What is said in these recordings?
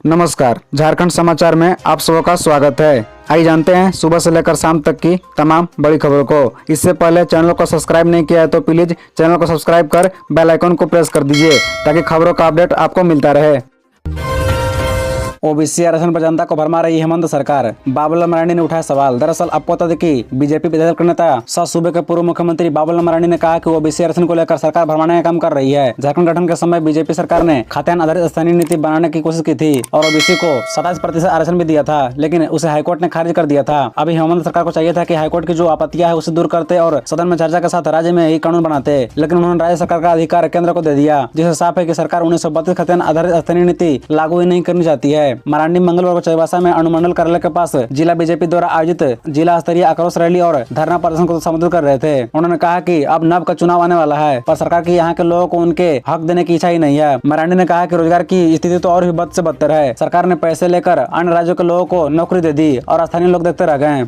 नमस्कार, झारखंड समाचार में आप सबका स्वागत है। आइए जानते हैं सुबह से लेकर शाम तक की तमाम बड़ी खबरों को। इससे पहले चैनल को सब्सक्राइब नहीं किया है तो प्लीज चैनल को सब्सक्राइब कर बेल आइकन को प्रेस कर दीजिए ताकि खबरों का अपडेट आपको मिलता रहे। ओबीसी आरक्षण पर जनता को भरमा रही हेमंत सरकार। बाबूलाल मरांडी ने उठाया सवाल। दरअसल आपको बता दें कि बीजेपी विधायक नेता सह सूबे के पूर्व मुख्यमंत्री बाबूलाल मरांडी ने कहा कि ओबीसी आरक्षण को लेकर सरकार भरमाने का काम कर रही है। झारखंड गठन के समय बीजेपी सरकार ने खाद्यान्न आधारित स्थानीय नीति बनाने की कोशिश की थी और ओबीसी को 27% आरक्षण भी दिया था, लेकिन उसे हाईकोर्ट ने खारिज कर दिया था। अभी हेमंत सरकार को चाहिए था कि हाईकोर्ट की जो आपत्तियां है उसे दूर करते और सदन में चर्चा के साथ राज्य में ही कानून बनाते, लेकिन उन्होंने राज्य सरकार का अधिकार केंद्र को दे दिया, जिससे साफ है कि सरकार 1932 खाद्यान्न आधारित स्थानीय नीति लागू ही नहीं करनी चाहती है। मरांडी मंगलवार को चाईबासा में अनुमंडल कार्यालय के पास जिला बीजेपी द्वारा आयोजित जिला स्तरीय आक्रोश रैली और धरना प्रदर्शन को संबोधित कर रहे थे। उन्होंने कहा कि अब नब का चुनाव आने वाला है पर सरकार की यहाँ के लोगों को उनके हक देने की इच्छा ही नहीं है। मरांडी ने कहा कि रोजगार की स्थिति तो और भी बद से बदतर है। सरकार ने पैसे लेकर अन्य राज्यों के लोगों को नौकरी दे दी और स्थानीय लोग देखते रह गए।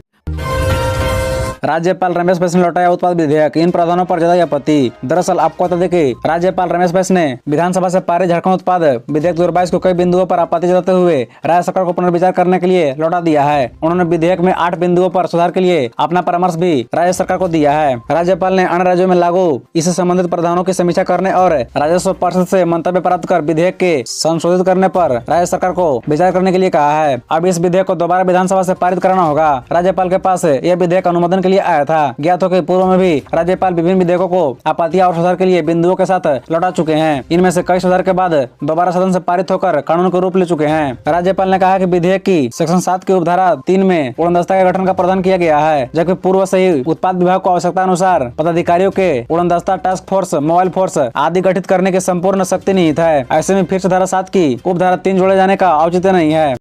राज्यपाल रमेश बैस ने लौटाया उत्पाद विधेयक, इन प्रावधानों पर जताई आपत्ति। दरअसल आपको बता दें कि राज्यपाल रमेश बैस ने विधानसभा से पारित झारखंड उत्पाद विधेयक 2022 को कई बिंदुओं पर आपत्ति जताते हुए राज्य सरकार को पुनर्विचार करने के लिए लौटा दिया है। उन्होंने विधेयक में 8 बिंदुओं पर सुधार के लिए अपना परामर्श भी राज्य सरकार को दिया है। राज्यपाल ने अन्य राज्यों में लागू इससे संबंधित प्रावधानों की समीक्षा करने और राजस्व परिषद से मंतव्य प्राप्त कर विधेयक के संशोधित करने पर राज्य सरकार को विचार करने के लिए कहा है। अब इस विधेयक को दोबारा विधानसभा से पारित कराना होगा। राज्यपाल के पास यह विधेयक अनुमोदन के लिए आया था। ज्ञात हो कि पूर्व में भी राज्यपाल विभिन्न विधेयकों को आपत्तियां और सुधार के लिए बिंदुओं के साथ लौटा चुके हैं। इनमें से कई सुधार के बाद दोबारा सदन से पारित होकर कानून को रूप ले चुके हैं। राज्यपाल ने कहा कि विधेयक की सेक्शन 7 की उपधारा 3 में उड़नदस्ता के गठन का प्रावधान किया गया है, जबकि पूर्व से ही उत्पाद विभाग को आवश्यकता अनुसार पदाधिकारियों के उड़नदस्ता, टास्क फोर्स, मोबाइल फोर्स आदि गठित करने की संपूर्ण शक्ति निहित है। ऐसे में फिर से धारा 7 की उपधारा 3 जोड़े जाने का औचित्य नहीं है।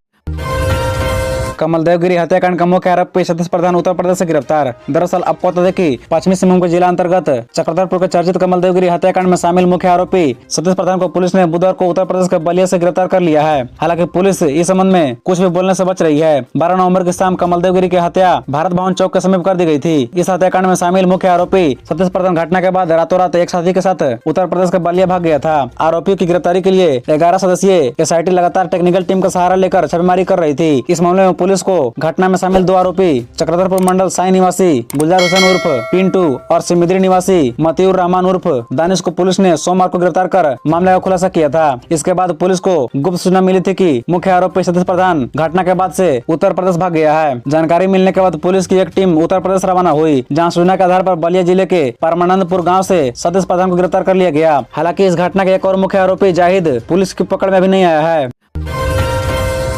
कमल देवगिरी हत्याकांड का मुख्य आरोपी सतीश प्रधान उत्तर प्रदेश से गिरफ्तार। दरअसल आपको बता दें कि पश्चिमी सिंहभूम के जिला अंतर्गत चक्रधरपुर के चर्चित कमल देवगिरी हत्याकांड में शामिल मुख्य आरोपी सतीश प्रधान को पुलिस ने बुधवार को उत्तर प्रदेश के बलिया से गिरफ्तार कर लिया है। हालांकि पुलिस इस संबंध में कुछ भी बोलने से बच रही है। 12 नवंबर की शाम कमल देवगिरी की हत्या भारत भवन चौक के समीप कर दी गई थी। इस हत्याकांड में शामिल मुख्य आरोपी सतीश प्रधान घटना के बाद रातों रात एक साथी के साथ उत्तर प्रदेश के बलिया भाग गया था। आरोपियों की गिरफ्तारी के लिए 11 सदस्यीय एसआईटी लगातार टेक्निकल टीम का सहारा लेकर छापेमारी कर रही थी। इस मामले में पुलिस को घटना में शामिल 2 आरोपी चक्रधरपुर मंडल साई निवासी गुलजार हुसैन उर्फ पिंटू और सिमिद्री निवासी मतिउर रहमान उर्फ दानिश को पुलिस ने सोमवार को गिरफ्तार कर मामले का खुलासा किया था। इसके बाद पुलिस को गुप्त सूचना मिली थी कि मुख्य आरोपी सतीश प्रधान घटना के बाद से उत्तर प्रदेश भाग गया है। जानकारी मिलने के बाद पुलिस की एक टीम उत्तर प्रदेश रवाना हुई, जहां सूचना के आधार पर बलिया जिले के परमानंदपुर गाँव से सतीश प्रधान को गिरफ्तार कर लिया गया। हालांकि इस घटना के एक और मुख्य आरोपी जाहिद पुलिस की पकड़ में अभी नहीं आया है।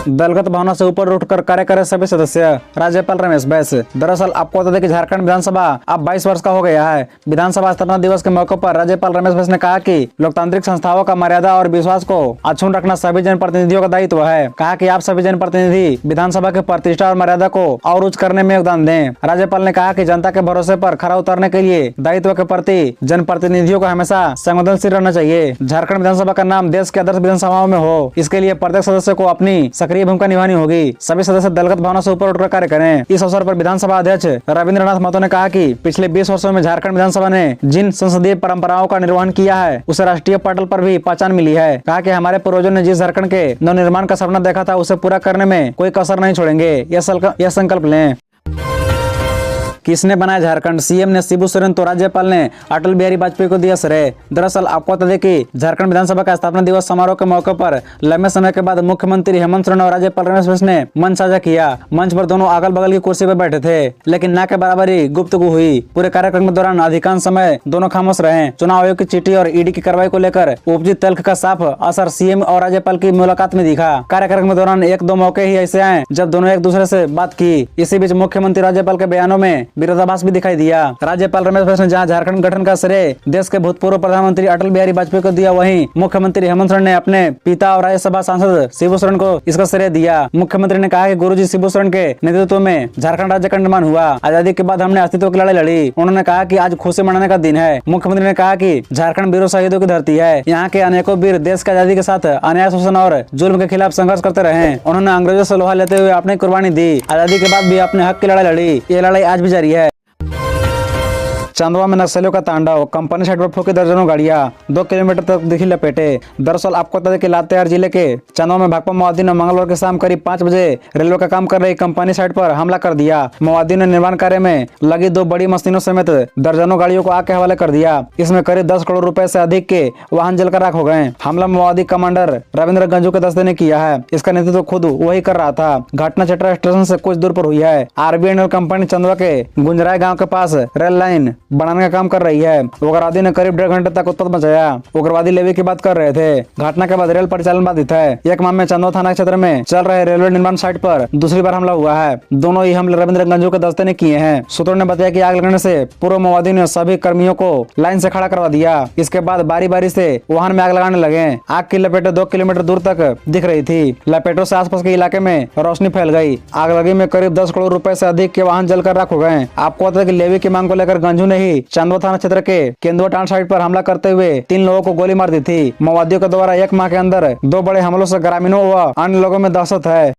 दलगत भावना से ऊपर उठकर कार्य करे सभी सदस्य, राज्यपाल रमेश बैस। दरअसल आपको बता दें कि झारखंड विधानसभा अब 22 वर्ष का हो गया है। विधानसभा स्थापना दिवस के मौके पर राज्यपाल रमेश बैस ने कहा कि लोकतांत्रिक संस्थाओं का मर्यादा और विश्वास को अक्षुण्ण रखना सभी जनप्रतिनिधियों का दायित्व है। कहा कि आप सभी जनप्रतिनिधि विधानसभा की प्रतिष्ठा और मर्यादा को और उच्च करने में योगदान दें। राज्यपाल ने कहा कि जनता के भरोसे पर खरा उतरने के लिए दायित्व के प्रति जनप्रतिनिधियों को हमेशा संवेदनशील रहना चाहिए। झारखंड विधानसभा का नाम देश के आदर्श विधानसभाओं में हो, इसके लिए प्रत्येक सदस्य को अपनी भूमिका निभानी होगी। सभी सदस्य दलगत भावना से ऊपर उठकर कार्य करें। इस अवसर पर विधानसभा अध्यक्ष रविंद्रनाथ महतो ने कहा कि पिछले 20 वर्षों में झारखंड विधानसभा ने जिन संसदीय परंपराओं का निर्वहन किया है उसे राष्ट्रीय पटल पर भी पहचान मिली है। कहा कि हमारे पूर्वजों ने जिस झारखंड के नवनिर्माण का सपना देखा था उसे पूरा करने में कोई कसर नहीं छोड़ेंगे, यह संकल्प लें। किसने बनाया झारखंड, सीएम ने शिबू सोरेन तो राज्यपाल ने अटल बिहारी वाजपेयी को दिया श्रेय। दरअसल आपको बता दें कि झारखंड विधानसभा का स्थापना दिवस समारोह के मौके पर लंबे समय के बाद मुख्यमंत्री हेमंत सोरेन और राज्यपाल रमेश बैस ने मंच साझा किया। मंच पर दोनों अगल बगल की कुर्सी पर बैठे थे, लेकिन न के बराबर ही गुफ्तगू हुई। पूरे कार्यक्रम के दौरान अधिकांश समय दोनों खामोश रहे। चुनाव आयोग की चिट्ठी और ईडी की कार्रवाई को लेकर उपजी तल्ख का साफ असर सीएम और राज्यपाल की मुलाकात में दिखा। कार्यक्रम के दौरान 1-2 मौके ही ऐसे आए जब दोनों एक दूसरे से बात की। इसी बीच मुख्यमंत्री राज्यपाल के बयानों में विरोधाभास भी दिखाई दिया। राज्यपाल रमेश बैस ने जहां झारखंड गठन का श्रेय देश के भूतपूर्व प्रधानमंत्री अटल बिहारी वाजपेयी को दिया, वहीं मुख्यमंत्री हेमंत सोरेन ने अपने पिता और राज्यसभा सांसद शिबू सोरेन को इसका श्रेय दिया। मुख्यमंत्री ने कहा कि गुरुजी शिबू सोरेन के नेतृत्व में झारखंड राज्य का निर्माण हुआ। आजादी के बाद हमने अस्तित्व की लड़ाई लड़ी। उन्होंने कहा कि आज खुशी मनाने का दिन है। मुख्यमंत्री ने कहा कि झारखंड वीरों शहीदों की धरती है। यहाँ के अनेकों वीर देश की आजादी के साथ अन्याय, शोषण और जुल्म के खिलाफ संघर्ष करते रहे। उन्होंने अंग्रेजों से लोहा लेते हुए अपनी कुर्बानी दी। आजादी के बाद भी अपने हक की लड़ाई लड़ी। ये लड़ाई आज भी जारी है। चंदवा में नक्सलियों का तांडव, कंपनी साइट पर फूकी दर्जनों गाड़ियां, 2 किलोमीटर तक दिखी लपेटे। दरअसल आपको बता दें कि लातेहार जिले के चंदवा में भाकपा माओवादी ने मंगलवार की शाम करीब 5 बजे रेलवे का काम कर रही कंपनी साइट पर हमला कर दिया। माओवादी ने निर्माण कार्य में लगी 2 बड़ी मशीनों समेत दर्जनों गाड़ियों को आग के हवाले कर दिया। इसमें करीब 10 करोड़ रुपए से अधिक के वाहन जलकर राख हो गए। हमला माओवादी कमांडर रविंद्र गंजू के दस्ते ने किया है। इसका नेतृत्व खुद वही कर रहा था। घटना चतरा स्टेशन से कुछ दूर पर हुई है। आरबीएनएल कंपनी चंदवा के गुंजराय गांव के पास रेल लाइन बनाने का काम कर रही है। उग्रवादी ने करीब 1.5 घंटे तक उत्पात मचाया। उग्रवादी लेवी की बात कर रहे थे। घटना के बाद रेल परिचालन बाधित है। एक माह में चंदवा थाना क्षेत्र में चल रहे रेलवे निर्माण साइट पर दूसरी बार हमला हुआ है। दोनों ही हमले रविंद्र गंजू के दस्ते ने किए हैं। सूत्रों ने बताया कि आग लगने से पूर्व माओवादी ने सभी कर्मियों को लाइन से खड़ा करवा दिया। इसके बाद बारी बारी से वाहन में आग लगाने लगे। आग की लपेटें 2 किलोमीटर दूर तक दिख रही थी। लपेटों से आसपास के इलाके में रोशनी फैल गई। आग लगी में करीब 10 करोड़ रुपए से अधिक के वाहन जलकर राख हो गए। आपको बता दें कि लेवी की मांग को लेकर गंजू ने ही चंदवा थाना क्षेत्र के केंदुआ टांड साइट पर हमला करते हुए 3 लोगों को गोली मार दी थी। माओवादियों के द्वारा 1 माह के अंदर 2 बड़े हमलों से ग्रामीणों व अन्य लोगों में दहशत है।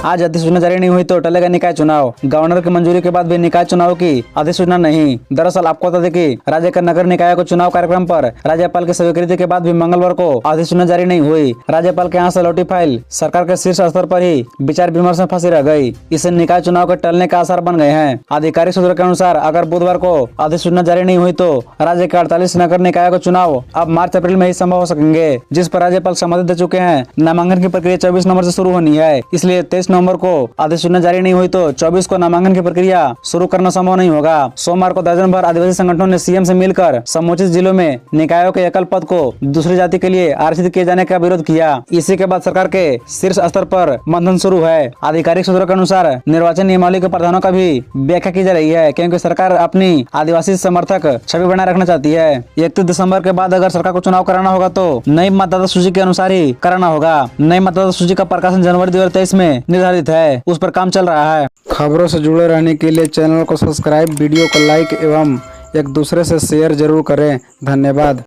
आज अधिसूचना जारी नहीं हुई तो टलेगा निकाय चुनाव। गवर्नर की मंजूरी के बाद भी निकाय चुनाव की अधिसूचना नहीं। दरअसल आपको बता दें कि राज्य के नगर निकाय को चुनाव कार्यक्रम पर राज्यपाल की स्वीकृति के बाद भी मंगलवार को अधिसूचना जारी नहीं हुई। राज्यपाल के यहाँ से लौटी फाइल सरकार के शीर्ष स्तर पर ही विचार विमर्श में फंसी रह गई। इससे निकाय चुनाव के टलने का आसार बन गए हैं। आधिकारिक सूत्रों के अनुसार अगर बुधवार को अधिसूचना जारी नहीं हुई तो राज्य के 48 नगर निकाय को चुनाव अब मार्च अप्रैल में ही संभव हो सकेंगे, जिस पर राज्यपाल सहमति दे चुके हैं। नामांकन की प्रक्रिया 24 नवंबर से शुरू होनी है। इसलिए 23 नवंबर को अधिसूचना जारी नहीं हुई तो 24 को नामांकन की प्रक्रिया शुरू करना संभव नहीं होगा। सोमवार को दर्जन भर आदिवासी संगठनों ने सीएम से मिलकर समुचित जिलों में निकायों के एकल पद को दूसरी जाति के लिए आरक्षित किए जाने का विरोध किया। इसी के बाद सरकार के शीर्ष स्तर पर मंथन शुरू है। आधिकारिक सूत्रों के अनुसार निर्वाचन नियमावली के प्रावधानों का भी व्याख्या की जा रही है, क्योंकि सरकार अपनी आदिवासी समर्थक छवि बनाए रखना चाहती है। 31 दिसंबर के बाद अगर सरकार को चुनाव कराना होगा तो नई मतदाता सूची के अनुसार ही कराना होगा। नई मतदाता सूची का प्रकाशन जनवरी 2023 में निर्धारित है। उस पर काम चल रहा है। खबरों से जुड़े रहने के लिए चैनल को सब्सक्राइब, वीडियो को लाइक एवं एक दूसरे से शेयर जरूर करें। धन्यवाद।